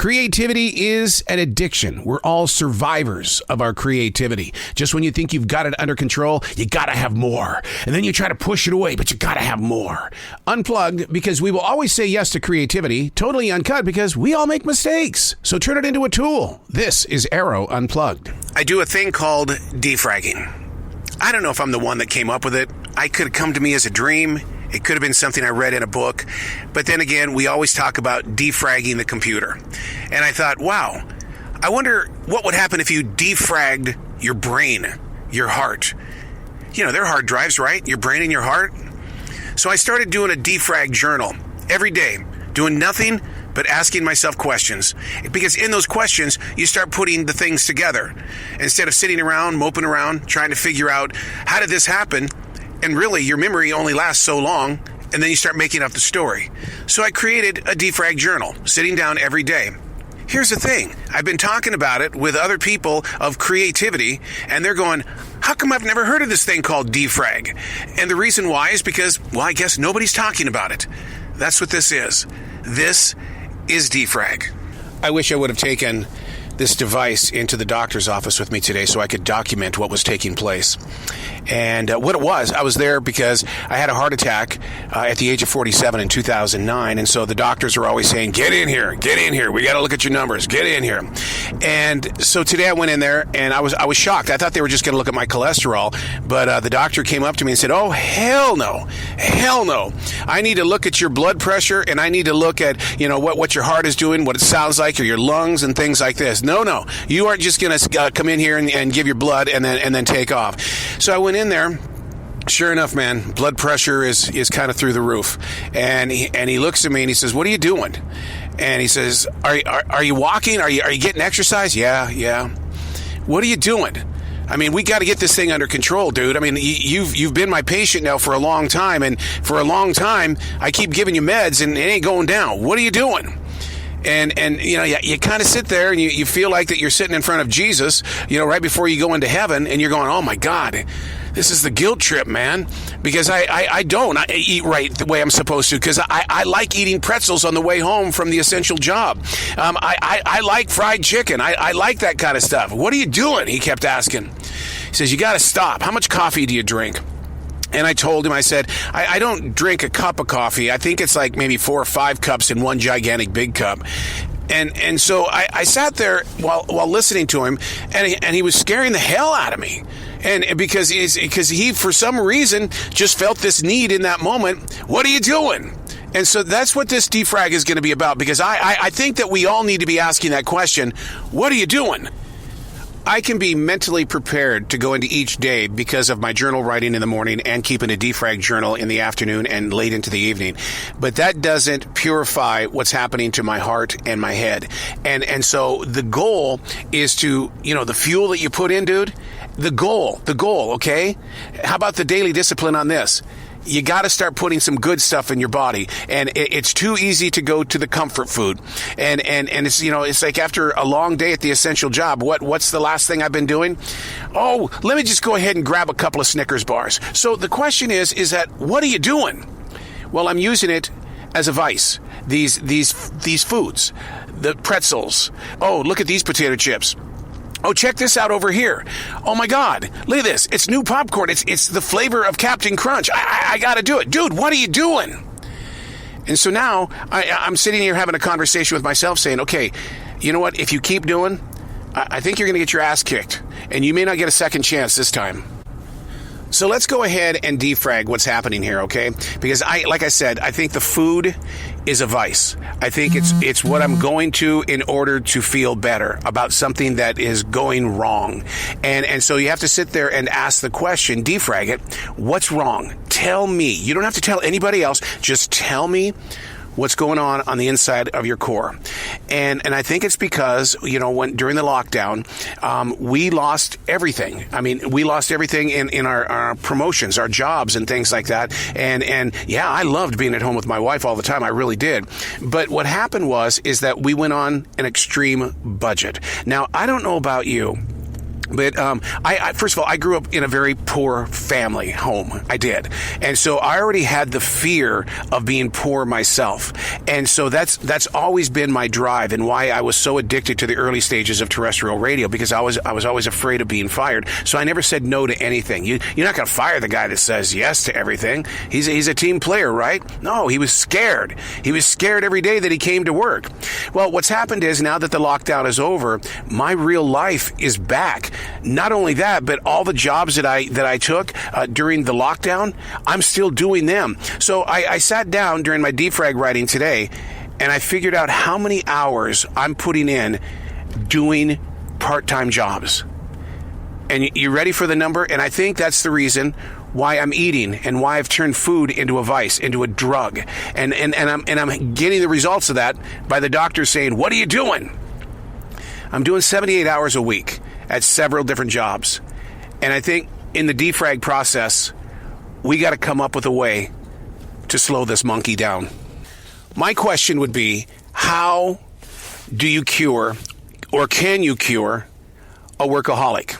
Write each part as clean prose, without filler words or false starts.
Creativity is an addiction. We're all survivors of our creativity. Just when you think you've got it under control, you gotta have more. And then you try to push it away, but you gotta have more. Unplugged, because we will always say yes to creativity. Totally Uncut, because we all make mistakes. So turn it into a tool. This is Arroe Unplugged. I do a thing called defragging. I don't know if I'm the one that came up with it. I could have come to me as a dream. It could have been something I read in a book. But then again, we always talk about defragging the computer. And I thought, wow, I wonder what would happen if you defragged your brain, your heart. You know, they're hard drives, right? Your brain and your heart. So I started doing a defrag journal every day, doing nothing but asking myself questions. Because in those questions, you start putting the things together. Instead of sitting around, moping around, trying to figure out, how did this happen? And really, your memory only lasts so long, and then you start making up the story. So I created a defrag journal, sitting down every day. Here's the thing. I've been talking about it with other people of creativity, and they're going, how come I've never heard of this thing called defrag? And the reason why is because, well, I guess nobody's talking about it. That's what this is. This is defrag. I wish I would have taken this device into the doctor's office with me today so I could document what was taking place. And what it was, I was there because I had a heart attack at the age of 47 in 2009. And so the doctors are always saying, get in here. We got to look at your numbers. Get in here. And so today I went in there and I was shocked. I thought they were just going to look at my cholesterol. But the doctor came up to me and said, oh, hell no. I need to look at your blood pressure and I need to look at, what your heart is doing, what it sounds like, or your lungs and things like this. No. You aren't just going to come in here and give your blood and then take off. So I went in there. Sure enough, man, blood pressure is kind of through the roof. And he looks at me and he says, what are you doing? And he says, are you walking? Are you getting exercise? Yeah. What are you doing? I mean, we got to get this thing under control, dude. I mean, you've been my patient now for a long time. And for a long time, I keep giving you meds and it ain't going down. What are you doing? And you kind of sit there and you feel like that you're sitting in front of Jesus, right before you go into heaven, and you're going, oh my God, this is the guilt trip, man, because I don't eat right the way I'm supposed to, because I like eating pretzels on the way home from the essential job. I like fried chicken. I like that kind of stuff. What are you doing? He kept asking. He says, you got to stop. How much coffee do you drink? And I told him, I said, I don't drink a cup of coffee. I think it's like maybe 4 or 5 cups in one gigantic big cup. And so I sat there while listening to him, and he was scaring the hell out of me. And because he, for some reason, just felt this need in that moment. What are you doing? And so that's what this defrag is going to be about, because I think that we all need to be asking that question, what are you doing? I can be mentally prepared to go into each day because of my journal writing in the morning and keeping a defrag journal in the afternoon and late into the evening. But that doesn't purify what's happening to my heart and my head. And so the goal is to, the fuel that you put in, dude, the goal, okay? How about the daily discipline on this? You got to start putting some good stuff in your body, and it's too easy to go to the comfort food. And it's it's like after a long day at the essential job, what's the last thing I've been doing? Oh, let me just go ahead and grab a couple of Snickers bars. So the question is that what are you doing? Well, I'm using it as a vice. These foods, the pretzels. Oh, look at these potato chips. Oh, check this out over here. Oh my God, look at this. It's new popcorn. It's the flavor of Captain Crunch. I got to do it. Dude, what are you doing? And so now I'm sitting here having a conversation with myself saying, okay, you know what? If you keep doing, I think you're going to get your ass kicked, and you may not get a second chance this time. So let's go ahead and defrag what's happening here, okay? Because like I said, I think the food is a vice. I think it's what I'm going to in order to feel better about something that is going wrong. And so you have to sit there and ask the question, defrag it, what's wrong? Tell me. You don't have to tell anybody else. Just tell me what's going on the inside of your core. And I think it's because, when during the lockdown, we lost everything. I mean, we lost everything in our promotions, our jobs and things like that. And yeah, I loved being at home with my wife all the time. I really did. But what happened is that we went on an extreme budget. Now, I don't know about you, But first of all, I grew up in a very poor family home. I did. And so I already had the fear of being poor myself. And so that's always been my drive and why I was so addicted to the early stages of terrestrial radio, because I was always afraid of being fired. So I never said no to anything. You're not going to fire the guy that says yes to everything. He's a team player, right? No, he was scared. He was scared every day that he came to work. Well, what's happened is now that the lockdown is over, my real life is back. Not only that, but all the jobs that I took during the lockdown, I'm still doing them. So I sat down during my defrag writing today, and I figured out how many hours I'm putting in doing part-time jobs. And you ready for the number? And I think that's the reason why I'm eating and why I've turned food into a vice, into a drug. And I'm getting the results of that by the doctor saying, "What are you doing?" I'm doing 78 hours a week at several different jobs. And I think in the defrag process, we got to come up with a way to slow this monkey down. My question would be, how do you cure, or can you cure, a workaholic?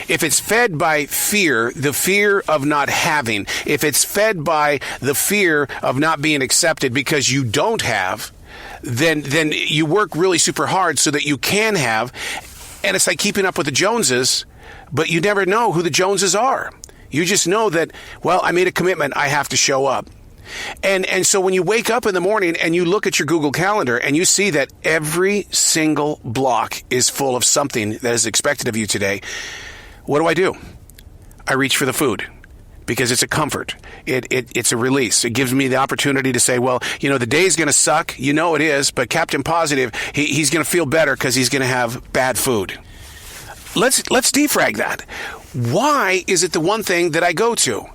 If it's fed by fear, the fear of not having, if it's fed by the fear of not being accepted because you don't have, then you work really super hard so that you can have. And it's like keeping up with the Joneses, but you never know who the Joneses are. You just know that, well, I made a commitment, I have to show up. And so when you wake up in the morning and you look at your Google Calendar and you see that every single block is full of something that is expected of you today, what do? I reach for the food because it's a comfort. It's a release. It gives me the opportunity to say, well, the day's going to suck. You know it is, but Captain Positive, he's going to feel better because he's going to have bad food. Let's defrag that. Why is it the one thing that I go to?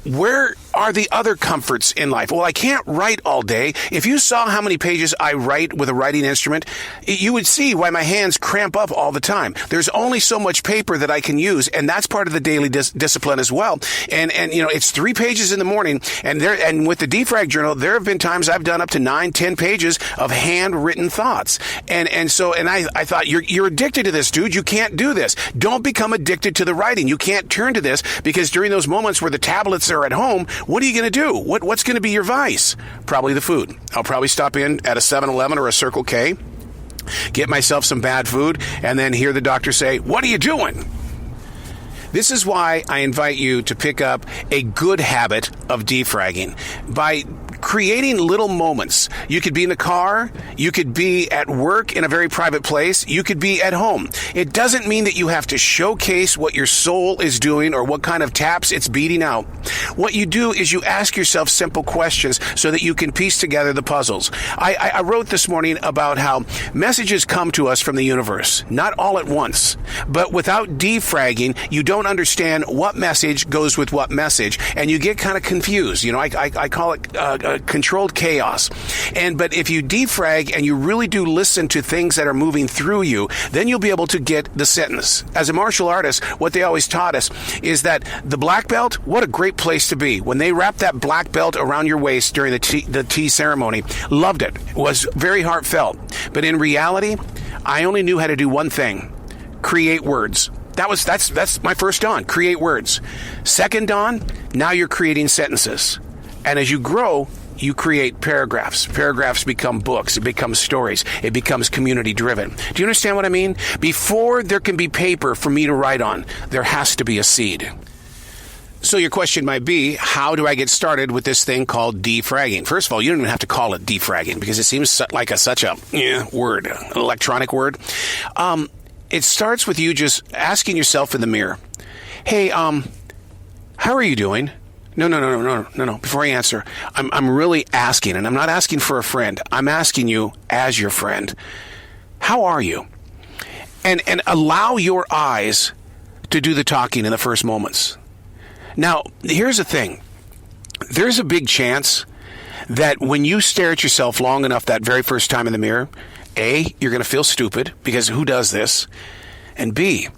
Where are the other comforts in life? Well, I can't write all day. If you saw how many pages I write with a writing instrument, you would see why my hands cramp up all the time. There's only so much paper that I can use, and that's part of the daily discipline as well. And it's 3 pages in the morning, and with the defrag journal, there have been times I've done up to 9-10 pages of handwritten thoughts. And I thought, you're addicted to this, dude. You can't do this. Don't become addicted to the writing. You can't turn to this, because during those moments where the tablets are at home, what are you going to do? What's going to be your vice? Probably the food. I'll probably stop in at a 7-Eleven or a Circle K, get myself some bad food, and then hear the doctor say, "What are you doing?" This is why I invite you to pick up a good habit of defragging by creating little moments. You could be in the car, you could be at work in a very private place, you could be at home. It doesn't mean that you have to showcase what your soul is doing or what kind of taps it's beating out. What you do is you ask yourself simple questions so that you can piece together the puzzles. I wrote this morning about how messages come to us from the universe, not all at once, but without defragging, you don't understand what message goes with what message, and you get kind of confused. I call it controlled chaos. But if you defrag and you really do listen to things that are moving through you, then you'll be able to get the sentence. As a martial artist, what they always taught us is that the black belt, what a great place to be. When they wrapped that black belt around your waist during the tea ceremony, loved it. It was very heartfelt. But in reality, I only knew how to do one thing: create words. That's my first dawn, create words. Second dawn, now you're creating sentences. And as you grow, you create paragraphs. Paragraphs become books. It becomes stories. It becomes community driven. Do you understand what I mean? Before there can be paper for me to write on, there has to be a seed. So your question might be, how do I get started with this thing called defragging? First of all, you don't even have to call it defragging because it seems like such a word, an electronic word. It starts with you just asking yourself in the mirror, "Hey, how are you doing?" No. Before I answer, I'm really asking, and I'm not asking for a friend. I'm asking you as your friend. How are you? And allow your eyes to do the talking in the first moments. Now, here's the thing. There's a big chance that when you stare at yourself long enough that very first time in the mirror, A, you're going to feel stupid because who does this? And B,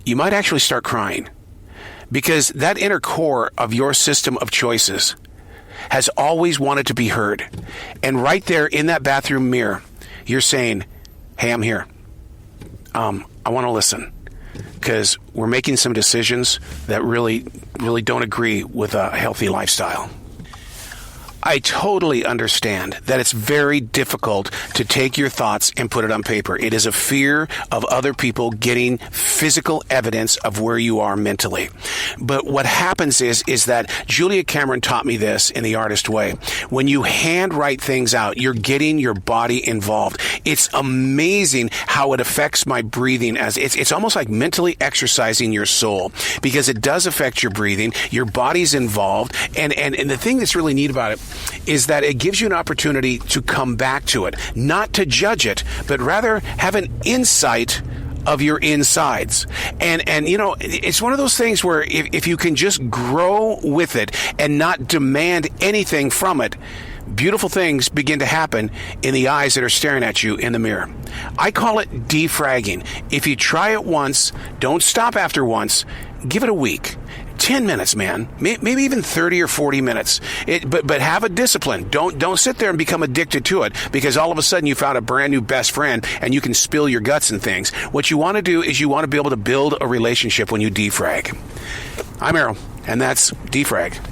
you might actually start crying. Because that inner core of your system of choices has always wanted to be heard. And right there in that bathroom mirror, you're saying, "Hey, I'm here. I want to listen. because we're making some decisions that really don't agree with a healthy lifestyle. I totally understand that it's very difficult to take your thoughts and put it on paper. It is a fear of other people getting physical evidence of where you are mentally. But what happens is that Julia Cameron taught me this in The Artist Way. When you handwrite things out, you're getting your body involved. It's amazing how it affects my breathing. As it's almost like mentally exercising your soul, because it does affect your breathing. Your body's involved. And the thing that's really neat about it is that it gives you an opportunity to come back to it, not to judge it, but rather have an insight of your insides. And you know, it's one of those things where if you can just grow with it and not demand anything from it, beautiful things begin to happen in the eyes that are staring at you in the mirror. I call it defragging. If you try it once, don't stop after once, give it a week. 10 minutes, man. Maybe even 30 or 40 minutes. But have a discipline. Don't sit there and become addicted to it, because all of a sudden you found a brand new best friend and you can spill your guts and things. What you want to do is you want to be able to build a relationship when you defrag. I'm Arroe, and that's Defrag.